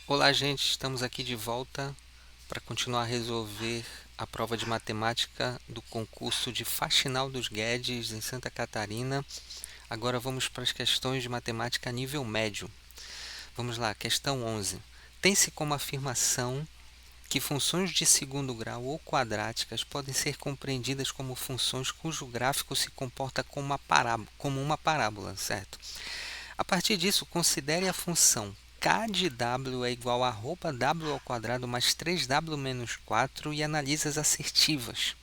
Olá, gente, estamos aqui de volta para continuar a resolver a prova de matemática do concurso de Faxinal dos Guedes, em Santa Catarina. Agora vamos para as questões de matemática nível médio. Vamos lá, questão 11. Tem-se como afirmação que funções de segundo grau ou quadráticas podem ser compreendidas como funções cujo gráfico se comporta como uma parábola, certo? A partir disso, considere a função k de w é igual a arroba w ao quadrado mais 3w menos 4 e analise as assertivas.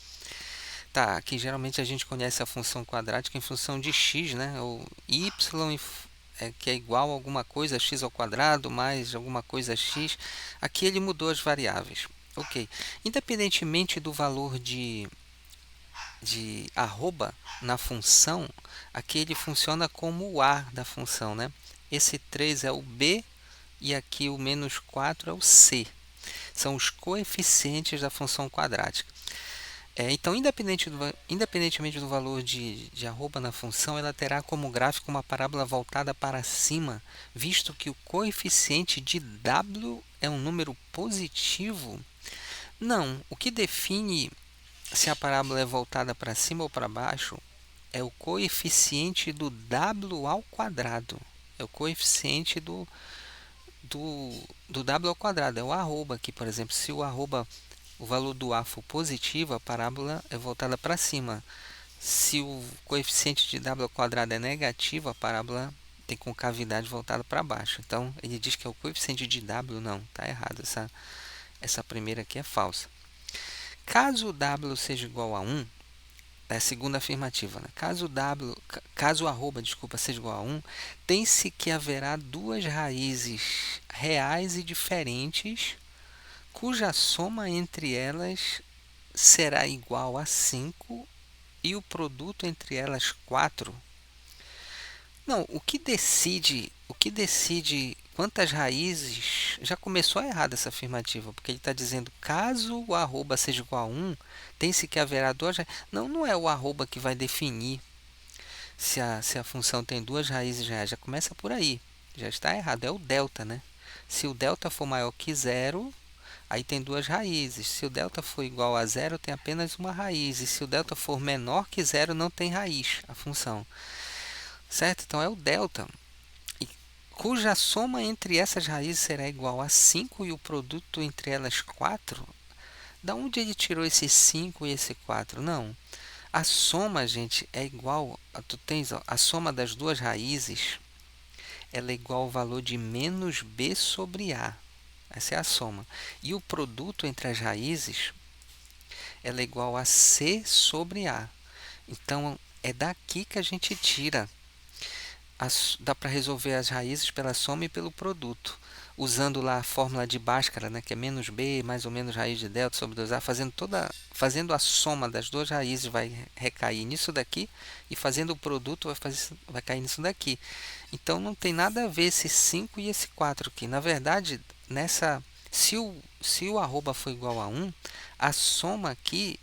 Tá, aqui geralmente a gente conhece a função quadrática em função de x, né? Ou y que é igual a alguma coisa x ao quadrado mais alguma coisa x. Aqui ele mudou as variáveis. Ok. Independentemente do valor de arroba na função, aqui ele funciona como o a da função, né? Esse 3 é o b e aqui o menos 4 é o c. São os coeficientes da função quadrática. Então, independentemente do valor de arroba na função, ela terá como gráfico uma parábola voltada para cima, visto que o coeficiente de w é um número positivo. Não, o que define se a parábola é voltada para cima ou para baixo é o coeficiente do w ao quadrado. É o coeficiente do w ao quadrado, é o arroba aqui, por exemplo. Se o valor do a for positivo, a parábola é voltada para cima. Se o coeficiente de w ao quadrado é negativo, a parábola tem concavidade voltada para baixo. Então, ele diz que é o coeficiente de w, não, está errado. Essa primeira aqui é falsa. Caso w seja igual a 1, é a segunda afirmativa, né? Caso arroba, desculpa, seja igual a 1, tem-se que haverá duas raízes reais e diferentes, cuja soma entre elas será igual a 5 e o produto entre elas 4. Não, o que decide quantas raízes, já começou errado essa afirmativa, porque ele está dizendo caso o arroba seja igual a 1, tem-se que haverá duas raízes. Não, não é o arroba que vai definir se a função tem duas raízes reais, já começa por aí, já está errado, é o delta, né? Se o delta for maior que zero, aí tem duas raízes. Se o delta for igual a zero, tem apenas uma raiz. E se o delta for menor que zero, não tem raiz, a função. Certo? Então é o delta, cuja soma entre essas raízes será igual a 5 e o produto entre elas 4. Da onde ele tirou esse 5 e esse 4? Não. A soma, gente, é igual. Tu tens a soma das duas raízes, ela é igual ao valor de menos b sobre a. Essa é a soma. E o produto entre as raízes, ela é igual a c sobre a. Então, é daqui que a gente tira. Dá para resolver as raízes pela soma e pelo produto. Usando lá a fórmula de Bhaskara, né, que é menos b mais ou menos raiz de delta sobre 2a, fazendo a soma das duas raízes vai recair nisso daqui, e fazendo o produto vai cair nisso daqui. Então não tem nada a ver esse 5 e esse 4 aqui. Na verdade, se o arroba for igual a 1, a soma aqui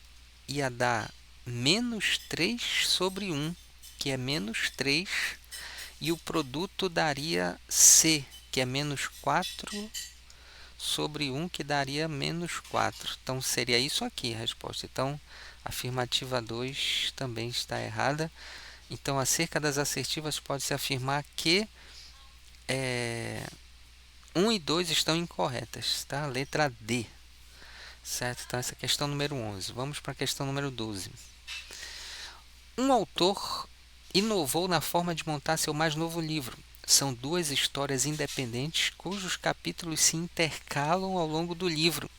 ia dar menos 3 sobre 1, que é menos 3, e o produto daria c, que é menos 4 sobre 1, que daria menos 4. Então, seria isso aqui a resposta. Então, a afirmativa 2 também está errada. Então, acerca das assertivas, pode-se afirmar que 1 e 2 estão incorretas. Tá? Letra D. Certo? Então, essa é a questão número 11. Vamos para a questão número 12. Um autor inovou na forma de montar seu mais novo livro. São duas histórias independentes cujos capítulos se intercalam ao longo do livro.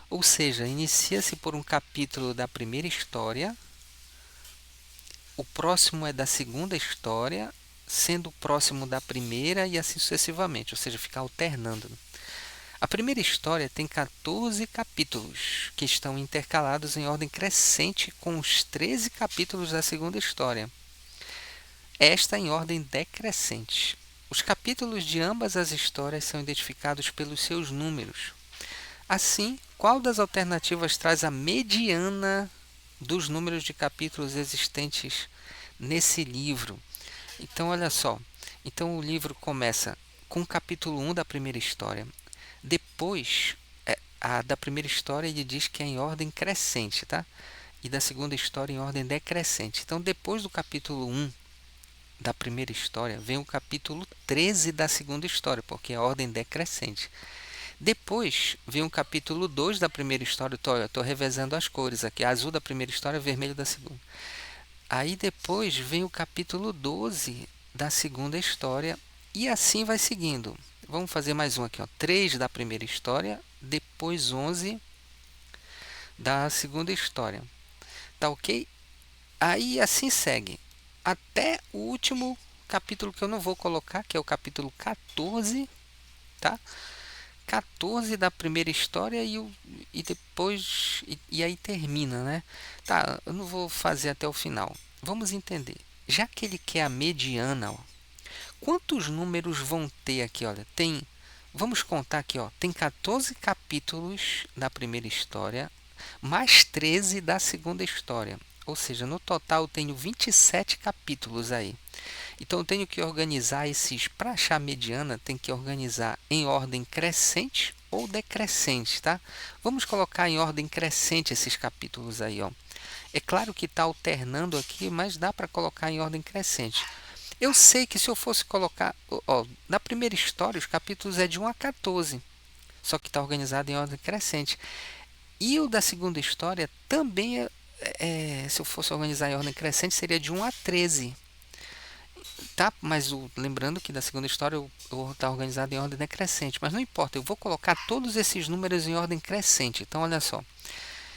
Ou seja, inicia-se por um capítulo da primeira história, o próximo é da segunda história, sendo o próximo da primeira e assim sucessivamente, ou seja, fica alternando. A primeira história tem 14 capítulos, que estão intercalados em ordem crescente com os 13 capítulos da segunda história. Esta em ordem decrescente. Os capítulos de ambas as histórias são identificados pelos seus números. Assim, qual das alternativas traz a mediana dos números de capítulos existentes nesse livro? Então, olha só. Então, o livro começa com o capítulo 1 da primeira história. Depois, a da primeira história ele diz que é em ordem crescente, tá? E da segunda história em ordem decrescente. Então, depois do capítulo 1 da primeira história, vem o capítulo 13 da segunda história, porque é a ordem decrescente. Depois vem o capítulo 2 da primeira história. Estou revezando as cores aqui: azul da primeira história, vermelho da segunda. Aí depois vem o capítulo 12 da segunda história, e assim vai seguindo. Vamos fazer mais um aqui, ó. 3 da primeira história, depois 11 da segunda história. Tá ok? Aí assim segue até o último capítulo, que eu não vou colocar, que é o capítulo 14, tá? 14 da primeira história, e depois e aí termina, né? Tá, eu não vou fazer até o final. Vamos entender. Já que ele quer a mediana, ó, quantos números vão ter aqui? Olha, vamos contar aqui, ó, tem 14 capítulos da primeira história, mais 13 da segunda história. Ou seja, no total eu tenho 27 capítulos aí. Então eu tenho que organizar esses, para achar a mediana, tem que organizar em ordem crescente ou decrescente, tá? Vamos colocar em ordem crescente esses capítulos aí, ó. É claro que está alternando aqui, mas dá para colocar em ordem crescente. Eu sei que se eu fosse colocar, ó, na primeira história os capítulos é de 1 a 14, só que está organizado em ordem crescente. E o da segunda história também se eu fosse organizar em ordem crescente, seria de 1 a 13. Tá, mas lembrando que da segunda história eu vou estar organizado em ordem decrescente, mas não importa, eu vou colocar todos esses números em ordem crescente. Então, olha só.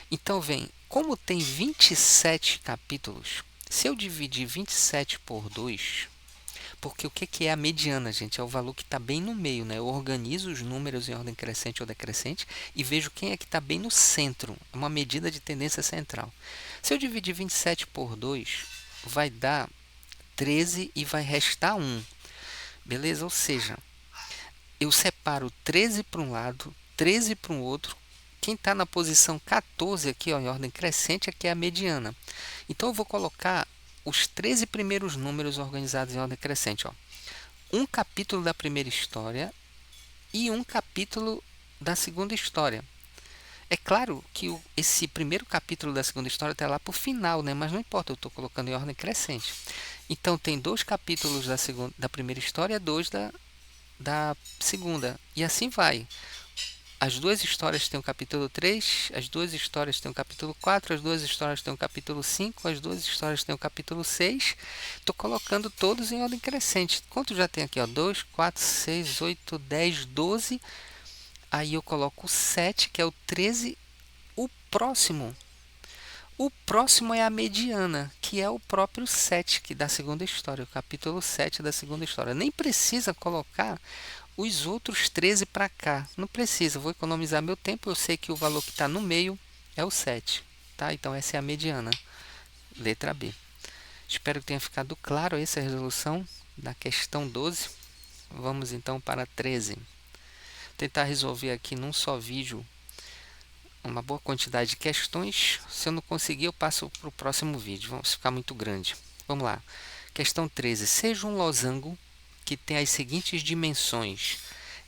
Então, vem, como tem 27 capítulos, se eu dividir 27 por 2, porque o que é a mediana, gente? É o valor que está bem no meio, né? Eu organizo os números em ordem crescente ou decrescente e vejo quem é que está bem no centro. É uma medida de tendência central. Se eu dividir 27 por 2, vai dar 13 e vai restar 1. Beleza? Ou seja, eu separo 13 para um lado, 13 para o outro. Quem está na posição 14 aqui, ó, em ordem crescente, aqui é a mediana. Então eu vou colocar os 13 primeiros números organizados em ordem crescente. Ó. Um capítulo da primeira história e um capítulo da segunda história. É claro que esse primeiro capítulo da segunda história está lá para o final, né? Mas não importa, eu estou colocando em ordem crescente. Então tem 2 capítulos da primeira história, 2 da segunda. E assim vai. As 2 histórias têm o capítulo 3, as 2 histórias têm o capítulo 4, as 2 histórias têm o capítulo 5, as 2 histórias têm o capítulo 6. Estou colocando todos em ordem crescente. Quanto já tem aqui? 2, 4, 6, 8, 10, 12. Aí eu coloco o 7, que é o 13. O próximo. O próximo é a mediana, que é o próprio 7 que da segunda história, o capítulo 7 da segunda história. Nem precisa colocar os outros 13 para cá. Não precisa, vou economizar meu tempo. Eu sei que o valor que está no meio é o 7. Tá? Então essa é a mediana. Letra B. Espero que tenha ficado claro essa resolução da questão 12. Vamos então para a 13. Vou tentar resolver aqui num só vídeo uma boa quantidade de questões. Se eu não conseguir, eu passo para o próximo vídeo. Vamos ficar muito grande. Vamos lá. Questão 13. Seja um losango que tem as seguintes dimensões: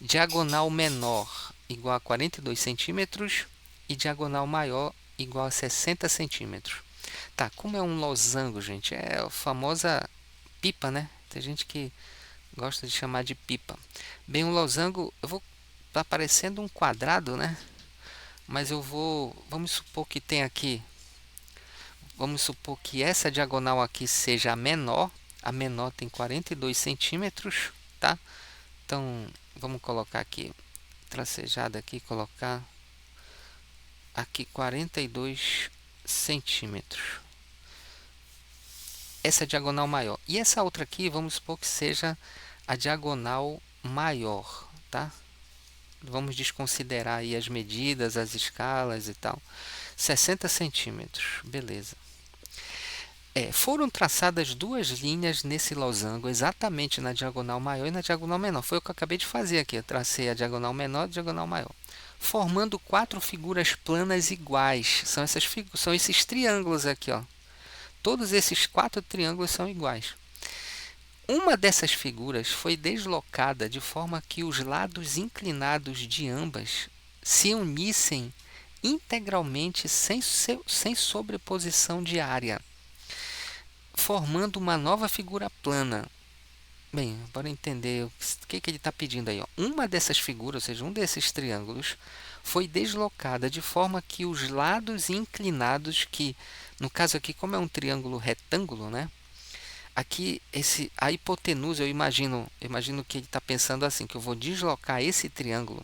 diagonal menor igual a 42 centímetros e diagonal maior igual a 60 centímetros. Tá, como é um losango, gente? É a famosa pipa, né? Tem gente que gosta de chamar de pipa. Bem, um losango, tá parecendo um quadrado, né? Mas vamos supor que tem aqui, vamos supor que essa diagonal aqui seja a menor tem 42 centímetros, tá? Então, vamos colocar aqui, tracejada aqui, colocar aqui 42 centímetros. Essa é a diagonal maior. E essa outra aqui, vamos supor que seja a diagonal maior, tá? Vamos desconsiderar aí as medidas, as escalas e tal. 60 centímetros, beleza. Foram traçadas 2 linhas nesse losango, exatamente na diagonal maior e na diagonal menor. Foi o que eu acabei de fazer aqui. Eu tracei a diagonal menor e a diagonal maior, formando 4 figuras planas iguais. São esses triângulos aqui, ó. Todos esses 4 triângulos são iguais. Uma dessas figuras foi deslocada de forma que os lados inclinados de ambas se unissem integralmente sem sobreposição de área, formando uma nova figura plana. Bem, bora entender o que ele está pedindo aí. Ó. Uma dessas figuras, ou seja, um desses triângulos, foi deslocada de forma que os lados inclinados, que no caso aqui, como é um triângulo retângulo, né? Aqui, a hipotenusa, eu imagino que ele está pensando assim, que eu vou deslocar esse triângulo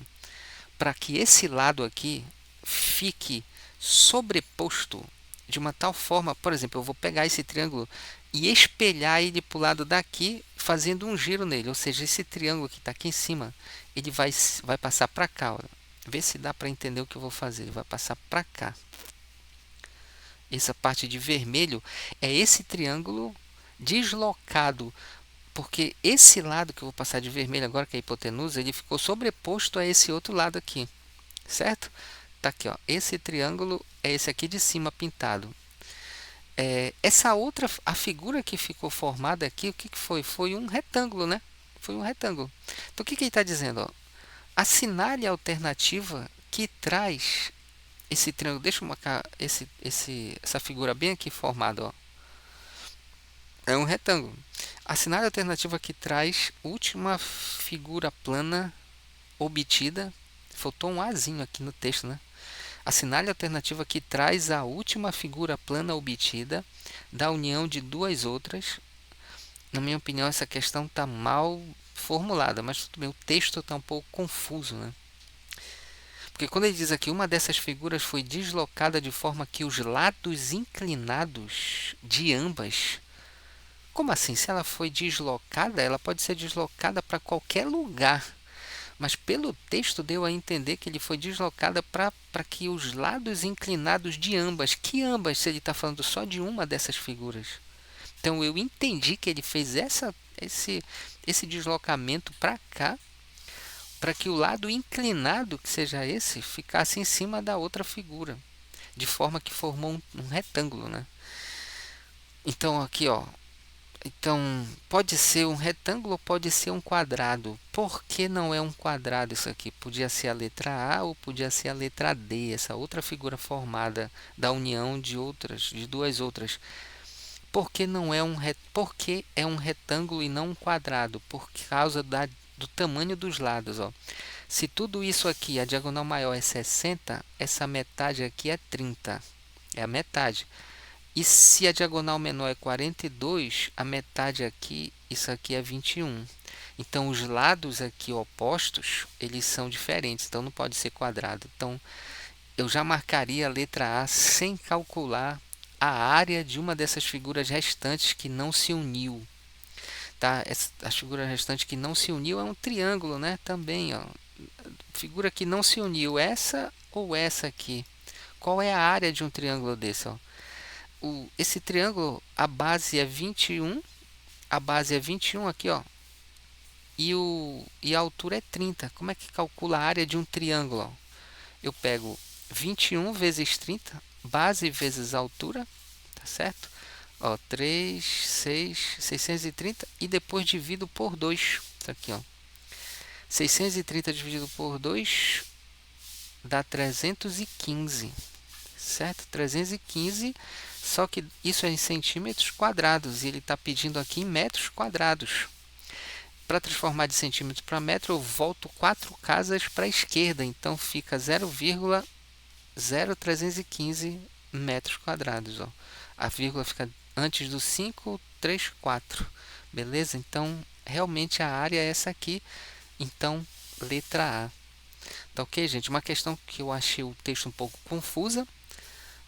para que esse lado aqui fique sobreposto de uma tal forma, por exemplo, eu vou pegar esse triângulo e espelhar ele para o lado daqui, fazendo um giro nele, ou seja, esse triângulo que está aqui em cima, ele vai passar para cá. Ó. Vê se dá para entender o que eu vou fazer. Ele vai passar para cá. Essa parte de vermelho é esse triângulo deslocado, porque esse lado que eu vou passar de vermelho agora, que é a hipotenusa, ele ficou sobreposto a esse outro lado aqui, certo? Tá aqui, ó. Esse triângulo é esse aqui de cima pintado. Essa outra, a figura que ficou formada aqui, o que foi? Foi um retângulo, né? Foi um retângulo. Então, o que ele está dizendo? Ó? Assinale a alternativa que traz esse triângulo. Deixa eu marcar essa figura bem aqui formada. Ó. É um retângulo. Assinale a alternativa que traz última figura plana obtida. Faltou um azinho aqui no texto, né? Assinale a alternativa que traz a última figura plana obtida da união de duas outras. Na minha opinião, essa questão está mal formulada, mas tudo bem, o texto está um pouco confuso, né? Porque quando ele diz aqui, uma dessas figuras foi deslocada de forma que os lados inclinados de ambas. Como assim? Se ela foi deslocada, ela pode ser deslocada para qualquer lugar. Mas pelo texto deu a entender que ele foi deslocada para que os lados inclinados de ambas, que ambas, se ele está falando só de uma dessas figuras. Então eu entendi que ele fez esse deslocamento para cá, para que o lado inclinado, que seja esse, ficasse em cima da outra figura, de forma que formou um retângulo, né? Então aqui, ó, então, pode ser um retângulo ou pode ser um quadrado. Por que não é um quadrado isso aqui? Podia ser a letra A ou podia ser a letra D, essa outra figura formada da união de duas outras. Por que não é por que é um retângulo e não um quadrado? Por causa do tamanho dos lados, ó. Se tudo isso aqui, a diagonal maior é 60, essa metade aqui é 30. É a metade. E se a diagonal menor é 42, a metade aqui, isso aqui é 21. Então, os lados aqui opostos, eles são diferentes, então não pode ser quadrado. Então, eu já marcaria a letra A sem calcular a área de uma dessas figuras restantes que não se uniu. Tá? A figura restante que não se uniu é um triângulo, né? Também, ó. Figura que não se uniu, essa ou essa aqui. Qual é a área de um triângulo desse, ó? Esse triângulo, a base é 21, a base é 21 aqui, ó, e a altura é 30. Como é que calcula a área de um triângulo? Ó? Eu pego 21 vezes 30, base vezes altura, tá certo? Ó, 3, 6, 630 e depois divido por 2. Isso aqui, ó. 630 dividido por 2 dá 315, certo? 315. Só que isso é em centímetros quadrados e ele está pedindo aqui em metros quadrados. Para transformar de centímetro para metro, eu volto 4 casas para a esquerda, então fica 0,0315 metros quadrados. Ó. A vírgula fica antes do 5, 3, 4. Beleza? Então, realmente a área é essa aqui. Então, letra A. Tá ok, gente? Uma questão que eu achei o texto um pouco confusa,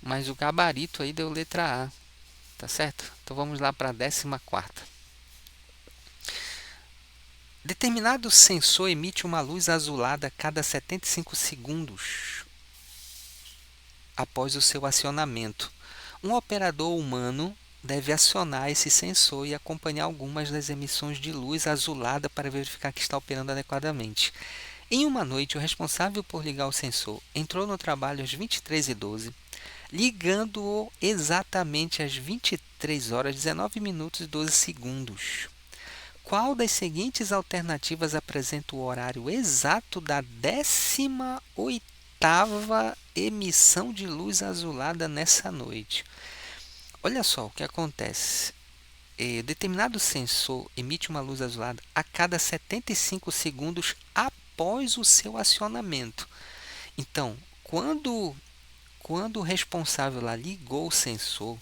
mas o gabarito aí deu letra A, tá certo? Então vamos lá para a 14ª. Determinado sensor emite uma luz azulada a cada 75 segundos após o seu acionamento. Um operador humano deve acionar esse sensor e acompanhar algumas das emissões de luz azulada para verificar que está operando adequadamente. Em uma noite, o responsável por ligar o sensor entrou no trabalho às 23h12, ligando-o exatamente às 23 horas 19 minutos e 12 segundos. Qual das seguintes alternativas apresenta o horário exato da 18ª emissão de luz azulada nessa noite? Olha só o que acontece. Determinado sensor emite uma luz azulada a cada 75 segundos após o seu acionamento. Então, quando o responsável lá ligou o sensor,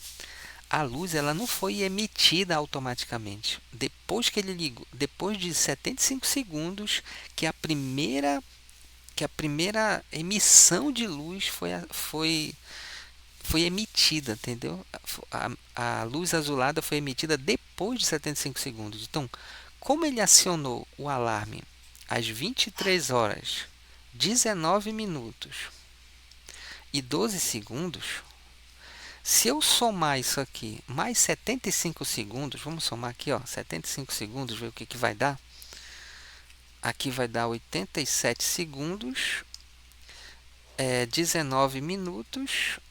a luz ela não foi emitida automaticamente. Depois que ele ligou, depois de 75 segundos, que a primeira emissão de luz foi emitida, entendeu? A luz azulada foi emitida depois de 75 segundos. Então, como ele acionou o alarme às 23 horas, 19 minutos e 12 segundos, se eu somar isso aqui mais 75 segundos, vamos somar aqui, ó, 75 segundos, ver o que vai dar. Aqui vai dar 87 segundos, 19 minutos,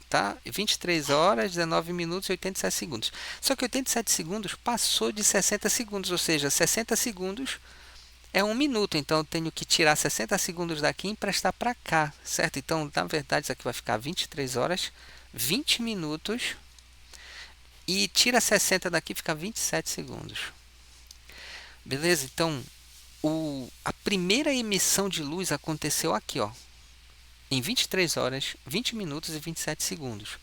tá? 23 horas, 19 minutos e 87 segundos. Só que 87 segundos passou de 60 segundos, ou seja, 60 segundos é 1 minuto. Então, eu tenho que tirar 60 segundos daqui e emprestar para cá, certo? Então, na verdade, isso aqui vai ficar 23 horas, 20 minutos e tira 60 daqui, fica 27 segundos. Beleza? Então, a primeira emissão de luz aconteceu aqui, ó, em 23 horas, 20 minutos e 27 segundos.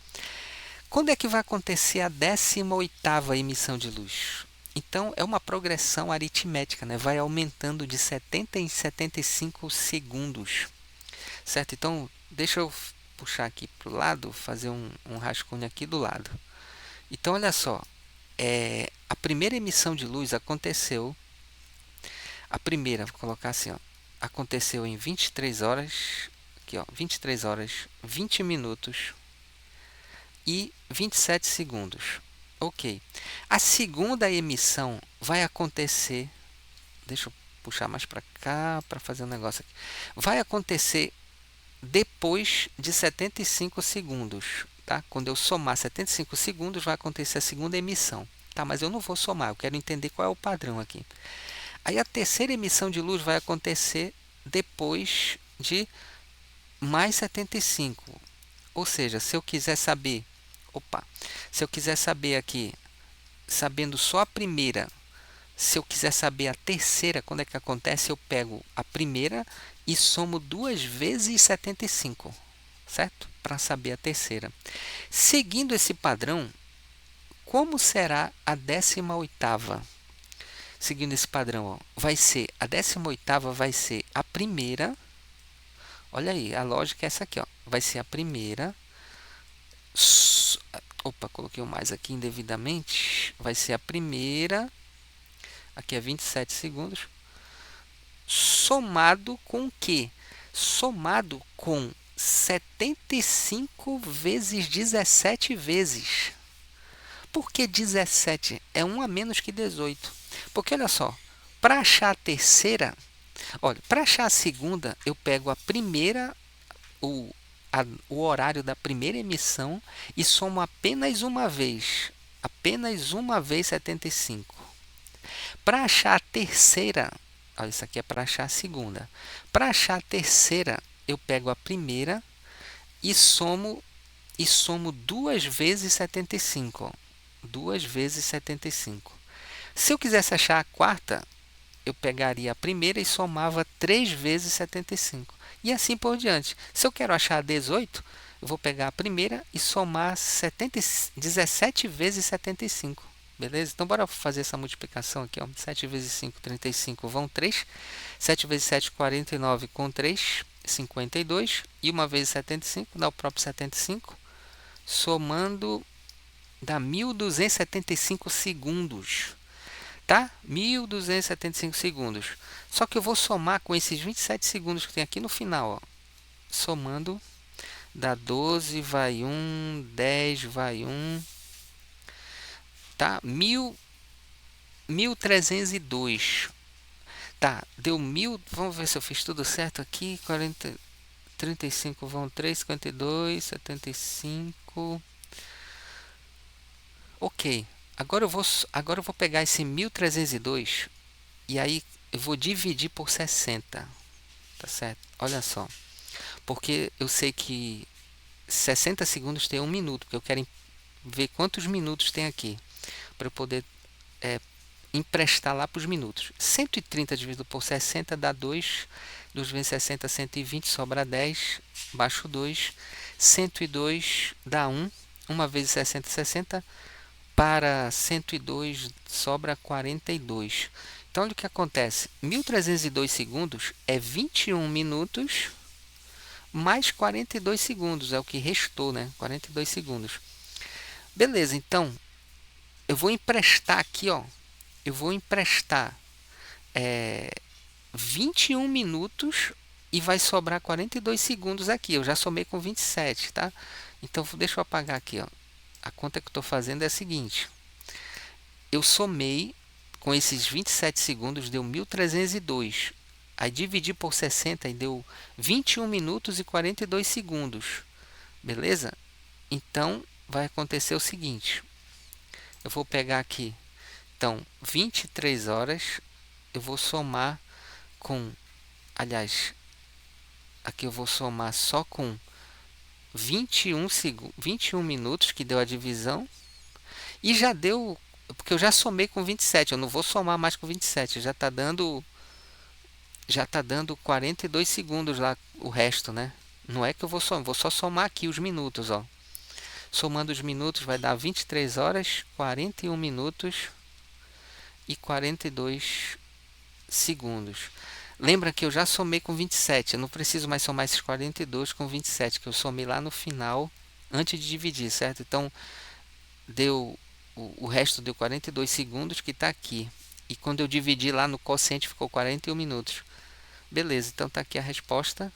Quando é que vai acontecer a 18ª emissão de luz? Então, é uma progressão aritmética, né? Vai aumentando de 70 em 75 segundos, certo? Então, deixa eu puxar aqui para o lado, fazer um rascunho aqui do lado. Então, olha só, a primeira emissão de luz aconteceu, vou colocar assim, ó, aconteceu em 23 horas, aqui, ó, 23 horas, 20 minutos e 27 segundos. Ok. A segunda emissão vai acontecer, deixa eu puxar mais para cá para fazer um negócio aqui. Vai acontecer depois de 75 segundos, tá? Quando eu somar 75 segundos, vai acontecer a segunda emissão, tá? Mas eu não vou somar, eu quero entender qual é o padrão aqui. Aí a terceira emissão de luz vai acontecer depois de mais 75. Ou seja, se eu quiser saber, se eu quiser saber aqui, sabendo só a primeira, se eu quiser saber a terceira, quando é que acontece, eu pego a primeira e somo 2 vezes 75, certo? Para saber a terceira. Seguindo esse padrão, como será a 18ª? Seguindo esse padrão, ó, vai ser a 18ª vai ser a primeira. Olha aí, a lógica é essa aqui, ó. Vai ser a primeira. Coloquei um mais aqui indevidamente. Vai ser a primeira. Aqui é 27 segundos. Somado com o quê? Somado com 75 vezes 17 vezes. Por que 17? É 1 a menos que 18. Porque olha só, para achar a terceira, olha, para achar a segunda, eu pego a primeira, o horário da primeira emissão e somo apenas uma vez 75. Para achar a terceira, olha, isso aqui é para achar a segunda. Para achar a terceira, eu pego a primeira e somo 2 vezes 75. Ó. 2 vezes 75. Se eu quisesse achar a quarta, eu pegaria a primeira e somava 3 vezes 75. E assim por diante. Se eu quero achar a 18, eu vou pegar a primeira e somar 17 vezes 75. Beleza? Então, bora fazer essa multiplicação aqui. Ó. 7 vezes 5, 35, vão 3. 7 vezes 7, 49, com 3, 52. E 1 vezes 75, dá o próprio 75. Somando, dá 1.275 segundos. Tá? 1.275 segundos. Só que eu vou somar com esses 27 segundos que tem aqui no final. Ó. Somando, dá 12, vai 1, 10, vai 1. Tá? 1.302. Tá, deu 1.000. Vamos ver se eu fiz tudo certo aqui. 40, 35 vão 3, 52, 75. Ok. Agora eu vou pegar esse 1302 e aí eu vou dividir por 60, tá certo? Olha só, porque eu sei que 60 segundos tem 1 minuto, porque eu quero ver quantos minutos tem aqui, para eu poder é, emprestar lá para os minutos. 130 dividido por 60 dá 2, 2 vezes 60, 120, sobra 10, baixo 2, 102 dá 1, 1 vezes 60, 60, para 102 sobra 42. Então, olha o que acontece. 1302 segundos é 21 minutos mais 42 segundos. É o que restou, né? 42 segundos. Beleza, então, eu vou emprestar aqui, ó. Eu vou emprestar 21 minutos e vai sobrar 42 segundos aqui. Eu já somei com 27, tá? Então, deixa eu apagar aqui, ó. A conta que eu estou fazendo é a seguinte. Eu somei com esses 27 segundos, deu 1302. Aí dividi por 60 e deu 21 minutos e 42 segundos. Beleza? Então, vai acontecer o seguinte. Eu vou pegar aqui, então, 23 horas. Eu vou somar com, aliás, aqui eu vou somar só com 21 minutos, que deu a divisão. E já deu, porque eu já somei com 27, eu não vou somar mais com 27, já tá dando 42 segundos lá o resto, né? Não é que eu vou só somar aqui os minutos, ó. Somando os minutos vai dar 23 horas, 41 minutos e 42 segundos. Lembra que eu já somei com 27, eu não preciso mais somar esses 42 com 27, que eu somei lá no final, antes de dividir, certo? Então, deu o resto deu 42 segundos, que está aqui. E quando eu dividi lá no quociente ficou 41 minutos. Beleza, então está aqui a resposta,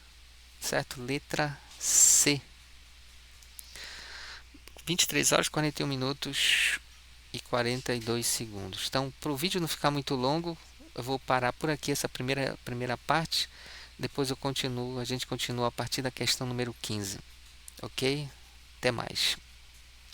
certo? Letra C. 23 horas, 41 minutos e 42 segundos. Então, para o vídeo não ficar muito longo, eu vou parar por aqui essa primeira parte. Depois a gente continua a partir da questão número 15. Ok? Até mais.